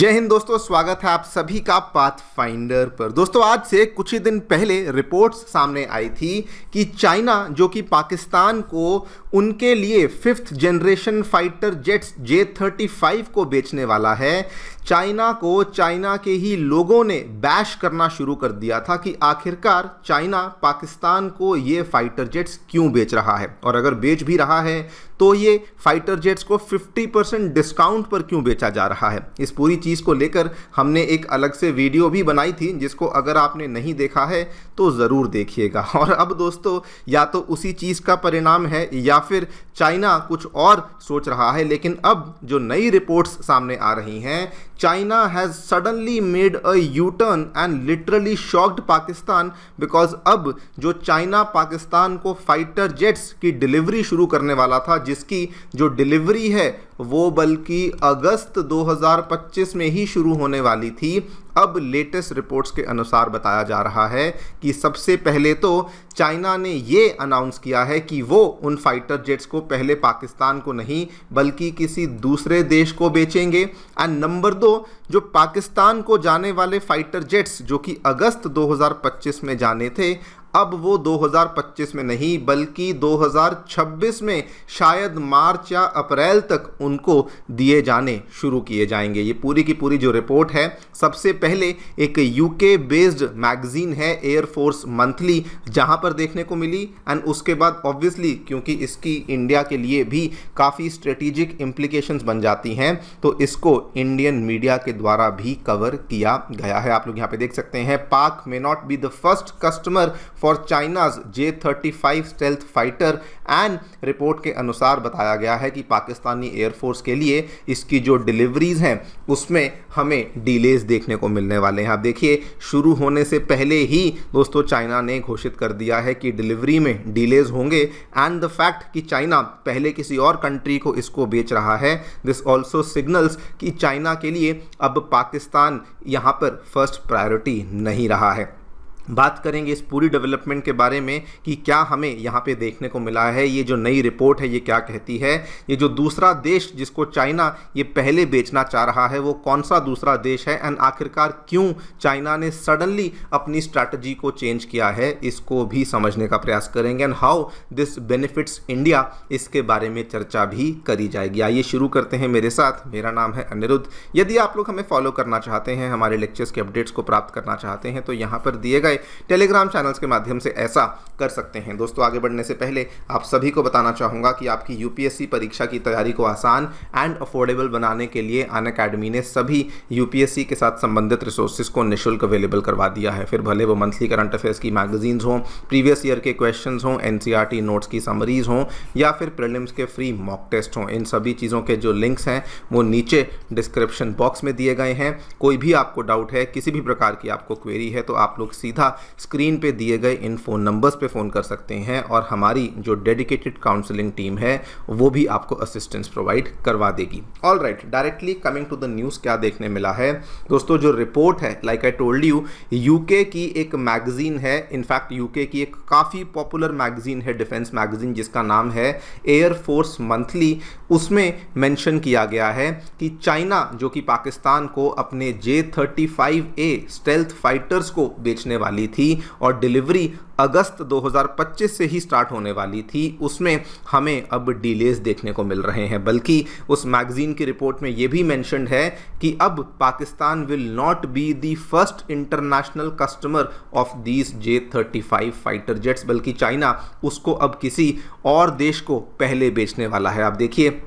जय हिंद दोस्तों, स्वागत है आप सभी का पाथ फाइंडर पर। दोस्तों, आज से कुछ ही दिन पहले रिपोर्ट्स सामने आई थी कि चाइना जो कि पाकिस्तान को उनके लिए 5th generation fighter jets J-35 को बेचने वाला है। चाइना को चाइना के ही लोगों ने बैश करना शुरू कर दिया था कि आखिरकार चाइना पाकिस्तान को ये फाइटर जेट्स क्यों बेच रहा है, और अगर बेच भी रहा है तो ये फाइटर जेट्स को 50% डिस्काउंट पर क्यों बेचा जा रहा है। इस पूरी चीज़ को लेकर हमने एक अलग से वीडियो भी बनाई थी, जिसको अगर आपने नहीं देखा है तो ज़रूर देखिएगा। और अब दोस्तों, या तो उसी चीज़ का परिणाम है या फिर चाइना कुछ और सोच रहा है, लेकिन अब जो नई रिपोर्ट्स सामने आ रही हैं, China has suddenly made a U turn and literally shocked Pakistan, because अब जो चाइना पाकिस्तान को फाइटर जेट्स की डिलीवरी शुरू करने वाला था, जिसकी जो डिलीवरी है वो बल्कि अगस्त 2025 में ही शुरू होने वाली थी, अब लेटेस्ट रिपोर्ट्स के अनुसार बताया जा रहा है कि सबसे पहले तो चाइना ने ये अनाउंस किया है कि वो उन फाइटर जेट्स को पहले पाकिस्तान को नहीं बल्कि किसी दूसरे देश को बेचेंगे। एंड नंबर 2, जो पाकिस्तान को जाने वाले फाइटर जेट्स जो कि अगस्त 2025 में जाने थे, अब वो 2025 में नहीं बल्कि 2026 में शायद मार्च या अप्रैल तक उनको दिए जाने शुरू किए जाएंगे। ये पूरी की पूरी जो रिपोर्ट है, सबसे पहले एक यूके बेस्ड मैगजीन है एयरफोर्स मंथली, जहां पर देखने को मिली। एंड उसके बाद ऑब्वियसली क्योंकि इसकी इंडिया के लिए भी काफ़ी स्ट्रेटेजिक इम्प्लीकेशंस बन जाती हैं, तो इसको इंडियन मीडिया के द्वारा भी कवर किया गया है। आप लोग यहाँ पे देख सकते हैं, पाक may not be the first customer for China's J-35 stealth fighter. And report के अनुसार बताया गया है कि पाकिस्तानी एयरफोर्स के लिए इसकी जो डिलीवरीज हैं उसमें हमें डिलेज देखने को मिलने वाले हैं। आप देखिए, शुरू होने से पहले ही दोस्तों चाइना ने घोषित कर दिया है कि डिलीवरी में डिलेज होंगे। एंड द फैक्ट कि चाइना पहले किसी और कंट्री को इसको बेच रहा है, दिस ऑल्सो सिग्नल्स कि चाइना के लिए अब पाकिस्तान यहाँ पर फर्स्ट प्रायोरिटी नहीं रहा है। बात करेंगे इस पूरी डेवलपमेंट के बारे में कि क्या हमें यहाँ पे देखने को मिला है, ये जो नई रिपोर्ट है ये क्या कहती है, ये जो दूसरा देश जिसको चाइना ये पहले बेचना चाह रहा है वो कौन सा दूसरा देश है, एंड आखिरकार क्यों चाइना ने सडनली अपनी स्ट्रैटेजी को चेंज किया है, इसको भी समझने का प्रयास करेंगे। And how this benefits India, इसके बारे में चर्चा भी करी जाएगी। आइए शुरू करते हैं मेरे साथ। मेरा नाम है अनिरुद्ध। यदि आप लोग हमें फॉलो करना चाहते हैं, हमारे लेक्चर्स के अपडेट्स को प्राप्त करना चाहते हैं, तो यहाँ पर दिए गए टेलीग्राम चैनल्स के माध्यम से ऐसा कर सकते हैं। दोस्तों, आगे बढ़ने से पहले आप सभी को बताना चाहूँगा कि आपकी यूपीएससी परीक्षा की तैयारी को आसान एंड अफोर्डेबल बनाने के लिए अनअकैडमी ने सभी यूपीएससी के साथ संबंधित रिसोर्सेज को निःशुल्क अवेलेबल करवा दिया है। फिर भले वो मंथली करंट अफेयर्स की मैगजीन्स हों, प्रीवियस ईयर के क्वेश्चंस हों, एनसीईआरटी नोट्स की समरीज हों, या फिर प्रीलिम्स के फ्री मॉक टेस्ट हों, इन सभी चीज़ों के जो लिंक्स हैं वो नीचे डिस्क्रिप्शन बॉक्स में दिए गए हैं। कोई भी आपको डाउट है, किसी भी प्रकार की आपको क्वेरी है, तो आप लोग सीधा स्क्रीन पे दिए गए इन फ़ोन नंबर्स पे फ़ोन कर सकते हैं, और हमारी जो डेडिकेटेड काउंसलिंग टीम है वो भी आपको असिस्टेंस प्रोवाइड करवा देगी। All right, directly coming to the news, क्या देखने मिला है दोस्तों। जो रिपोर्ट है, like I told you, UK की एक मैगजीन है, इनफैक्ट यूके की एक काफ़ी पॉपुलर मैगजीन है, डिफेंस मैगजीन, जिसका नाम है एयरफोर्स मंथली। उसमें मेंशन किया गया है कि चाइना जो कि पाकिस्तान को अपने J-35A स्टेल्थ फाइटर्स को बेचने वाली थी और डिलीवरी अगस्त 2025 से ही स्टार्ट होने वाली थी, उसमें हमें अब डिलेज देखने को मिल रहे हैं। बल्कि उस मैगजीन की रिपोर्ट में यह भी मेंशन्ड है कि अब Pakistan will not be the first international customer of these J-35 fighter jets, बल्कि चाइना उसको अब किसी और देश को पहले बेचने वाला है। आप देखिए,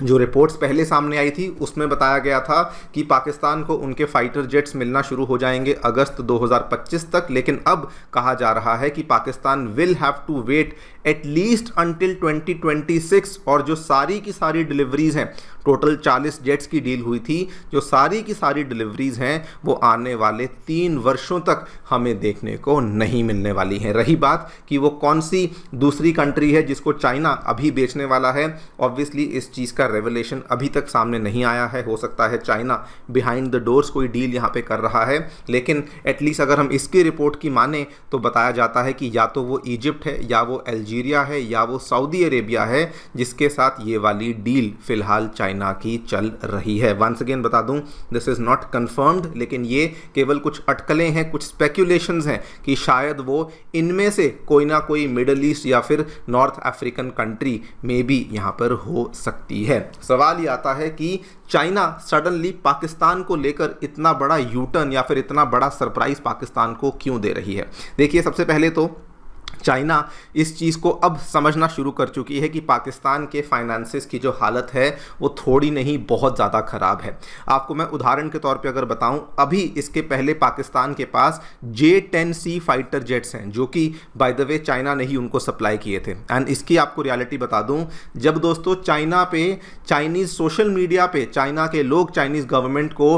जो रिपोर्ट्स पहले सामने आई थी उसमें बताया गया था कि पाकिस्तान को उनके फाइटर जेट्स मिलना शुरू हो जाएंगे अगस्त 2025 तक, लेकिन अब कहा जा रहा है कि Pakistan will have to wait at least until 2026। और जो सारी की सारी डिलीवरीज हैं, टोटल 40 जेट्स की डील हुई थी, जो सारी की सारी डिलीवरीज हैं वो आने वाले 3 वर्षों तक हमें देखने को नहीं मिलने वाली हैं। रही बात कि वो कौन सी दूसरी कंट्री है जिसको चाइना अभी बेचने वाला है, ऑब्वियसली इस चीज़ का जिसका रेवलेशन अभी तक सामने नहीं आया है। हो सकता है चाइना बिहाइंड द डोर्स कोई डील यहाँ पे कर रहा है, लेकिन एटलीस्ट अगर हम इसकी रिपोर्ट की माने तो बताया जाता है कि या तो वो इजिप्ट है, या वो अल्जीरिया है, या वो सऊदी अरेबिया है जिसके साथ ये वाली डील फिलहाल चाइना की चल रही है। वंस अगेन बता दूं, दिस इज नॉट कंफर्म्ड, लेकिन ये केवल कुछ अटकलें हैं, कुछ स्पेक्यूलेशंस हैं कि शायद वो इनमें से कोई ना कोई मिडल ईस्ट या फिर नॉर्थ अफ्रीकन कंट्री में भी यहाँ पर हो सकती है। सवाल ये आता है कि चाइना सडनली पाकिस्तान को लेकर इतना बड़ा यू टर्न या फिर इतना बड़ा सरप्राइज पाकिस्तान को क्यों दे रही है। देखिए, सबसे पहले तो चाइना इस चीज़ को अब समझना शुरू कर चुकी है कि पाकिस्तान के फाइनेंसिस की जो हालत है वो थोड़ी नहीं बहुत ज़्यादा ख़राब है। आपको मैं उदाहरण के तौर पे अगर बताऊं, अभी इसके पहले पाकिस्तान के पास J-10C फाइटर जेट्स हैं जो कि बाय द वे चाइना ने ही उनको सप्लाई किए थे। एंड इसकी आपको रियलिटी बता दूं, जब दोस्तों चाइना पे, चाइनीज़ सोशल मीडिया पे चाइना के लोग चाइनीज़ गवर्नमेंट को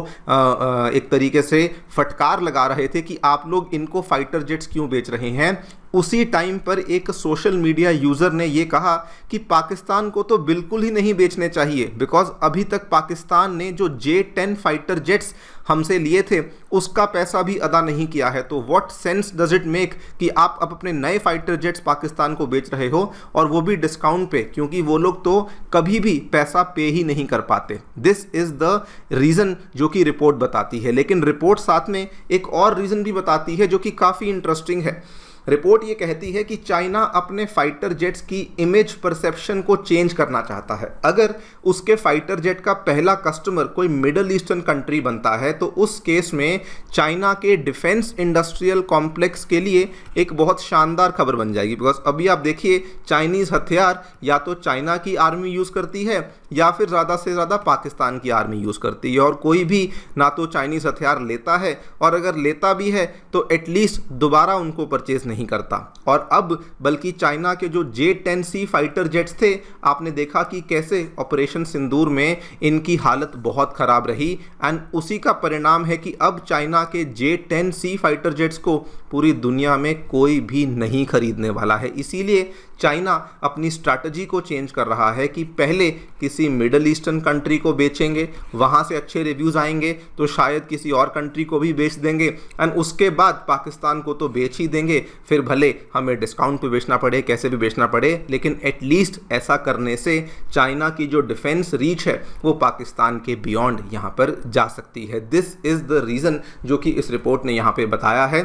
एक तरीके से फटकार लगा रहे थे कि आप लोग इनको फाइटर जेट्स क्यों बेच रहे हैं, उसी टाइम पर एक सोशल मीडिया यूज़र ने ये कहा कि पाकिस्तान को तो बिल्कुल ही नहीं बेचने चाहिए, बिकॉज अभी तक पाकिस्तान ने जो J-10 फाइटर जेट्स हमसे लिए थे उसका पैसा भी अदा नहीं किया है। तो what sense does it make कि आप अब अपने नए फाइटर जेट्स पाकिस्तान को बेच रहे हो, और वो भी डिस्काउंट पे, क्योंकि वो लोग तो कभी भी पैसा पे ही नहीं कर पाते। दिस इज़ द रीज़न जो कि रिपोर्ट बताती है। लेकिन रिपोर्ट साथ में एक और रीज़न भी बताती है जो कि काफ़ी इंटरेस्टिंग है। रिपोर्ट ये कहती है कि चाइना अपने फाइटर जेट्स की इमेज परसेप्शन को चेंज करना चाहता है। अगर उसके फाइटर जेट का पहला कस्टमर कोई मिडल ईस्टर्न कंट्री बनता है तो उस केस में चाइना के डिफेंस इंडस्ट्रियल कॉम्प्लेक्स के लिए एक बहुत शानदार खबर बन जाएगी। बिकॉज अभी आप देखिए, चाइनीज़ हथियार या तो चाइना की आर्मी यूज़ करती है या फिर ज़्यादा से ज़्यादा पाकिस्तान की आर्मी यूज़ करती है, और कोई भी ना तो चाइनीज़ हथियार लेता है, और अगर लेता भी है तो एटलीस्ट दोबारा उनको परचेज नहीं करता। और अब बल्कि चाइना के जो J-10C फाइटर जेट्स थे, आपने देखा कि कैसे ऑपरेशन सिंदूर में इनकी हालत बहुत ख़राब रही, एंड उसी का परिणाम है कि अब चाइना के J-10C फाइटर जेट्स को पूरी दुनिया में कोई भी नहीं खरीदने वाला है। इसीलिए चाइना अपनी स्ट्रैटेजी को चेंज कर रहा है कि पहले किसी मिडल ईस्टर्न कंट्री को बेचेंगे, वहाँ से अच्छे रिव्यूज़ आएंगे तो शायद किसी और कंट्री को भी बेच देंगे, एंड उसके बाद पाकिस्तान को तो बेच ही देंगे, फिर भले हमें डिस्काउंट पे बेचना पड़े, कैसे भी बेचना पड़े, लेकिन एटलीस्ट ऐसा करने से चाइना की जो डिफेंस रीच है वो पाकिस्तान के बियॉन्ड यहाँ पर जा सकती है। दिस इज़ द रीज़न जो कि इस रिपोर्ट ने यहाँ पे बताया है,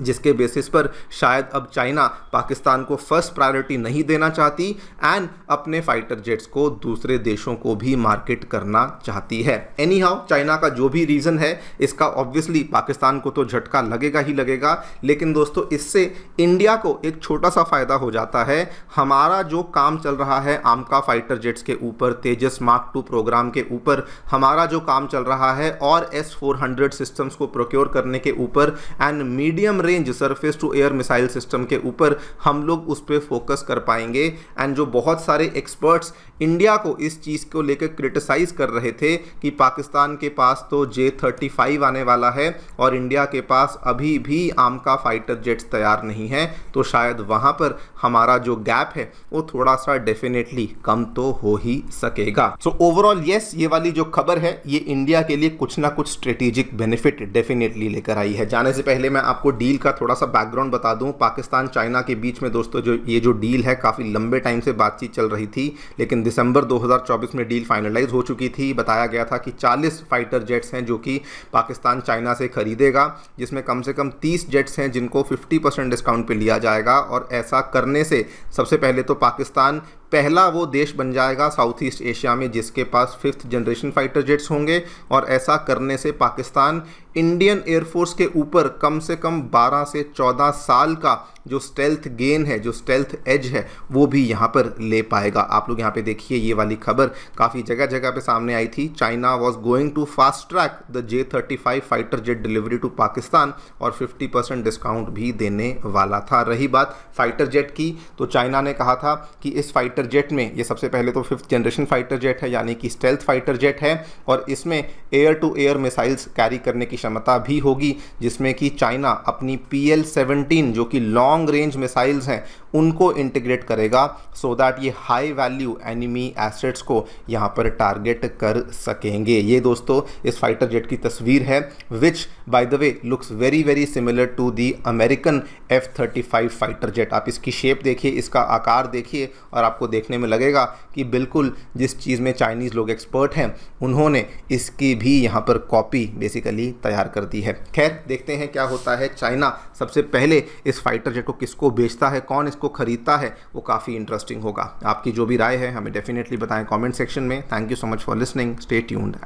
जिसके बेसिस पर शायद अब चाइना पाकिस्तान को फर्स्ट प्रायोरिटी नहीं देना चाहती एंड अपने फाइटर जेट्स को दूसरे देशों को भी मार्केट करना चाहती है। एनी हाउ, चाइना का जो भी रीज़न है, इसका ऑब्वियसली पाकिस्तान को तो झटका लगेगा ही लगेगा, लेकिन दोस्तों इससे इंडिया को एक छोटा सा फ़ायदा हो जाता है। हमारा जो काम चल रहा है आमका फाइटर जेट्स के ऊपर, तेजस मार्क 2 प्रोग्राम के ऊपर हमारा जो काम चल रहा है, और S-400 सिस्टम्स को प्रोक्योर करने के ऊपर, and medium range surface to air missile system के ऊपर हम लोग उस पर फोकस कर पाएंगे। एंड जो बहुत सारे एक्सपर्ट्स इंडिया को इस चीज़ को लेकर क्रिटिसाइज़ कर रहे थे कि पाकिस्तान के पास तो J-35 आने वाला है और इंडिया के पास अभी भी आमका फाइटर जेट्स तैयार नहीं है, तो शायद वहाँ पर हमारा जो गैप है वो थोड़ा सा डेफिनेटली कम तो हो ही सकेगा। सो ओवरऑल येस, ये वाली जो खबर है ये इंडिया के लिए कुछ ना कुछ स्ट्रेटेजिक बेनिफिट डेफिनेटली लेकर आई है। जाने से पहले मैं आपको डील का थोड़ा सा बैकग्राउंड बता दूं। पाकिस्तान चाइना के बीच में दोस्तों जो डील है, काफ़ी लंबे टाइम से बातचीत चल रही थी, लेकिन दिसंबर 2024 में डील फाइनलाइज हो चुकी थी। बताया गया था कि 40 फाइटर जेट्स हैं जो कि पाकिस्तान चाइना से खरीदेगा, जिसमें कम से कम 30 जेट्स हैं जिनको 50% डिस्काउंट पे लिया जाएगा। और ऐसा करने से सबसे पहले तो पाकिस्तान पहला वो देश बन जाएगा साउथ ईस्ट एशिया में जिसके पास 5th जनरेशन फाइटर जेट्स होंगे, और ऐसा करने से पाकिस्तान इंडियन एयरफोर्स के ऊपर कम से कम 12 से 14 साल का जो स्टेल्थ गेन है, जो स्टेल्थ एज है, वो भी यहाँ पर ले पाएगा। आप लोग यहाँ पे देखिए, ये वाली खबर काफ़ी जगह जगह पे सामने आई थी। China was going to fast track the J-35 fighter jet delivery to Pakistan, और 50% डिस्काउंट भी देने वाला था। रही बात फाइटर जेट की, तो चाइना ने कहा था कि इस फाइटर फाइटर जेट में ये सबसे पहले तो 5th जनरेशन फाइटर जेट है, यानी कि स्टेल्थ फाइटर जेट है, और इसमें air to air missiles carry करने की क्षमता भी होगी, जिसमें कि चाइना अपनी PL-17 जो कि लॉन्ग रेंज मिसाइल्स हैं उनको इंटीग्रेट करेगा, सो दैट ये हाई वैल्यू एनिमी एसेट्स को यहाँ पर टारगेट कर सकेंगे। ये दोस्तों इस फाइटर जेट की तस्वीर है, which by the way looks very very similar to the American F-35 fighter jet. आप इसकी शेप देखिए, इसका आकार देखिए, और आपको देखने में लगेगा कि बिल्कुल जिस चीज़ में चाइनीज़ लोग एक्सपर्ट हैं उन्होंने इसकी भी यहाँ पर कॉपी बेसिकली तैयार कर दी है। खैर देखते हैं क्या होता है। चाइना सबसे पहले इस फाइटर जेट को किसको बेचता है, कौन इसको खरीदता है, वो काफ़ी इंटरेस्टिंग होगा। आपकी जो भी राय है हमें डेफिनेटली बताएं कमेंट सेक्शन में। Thank you so much for listening, stay tuned and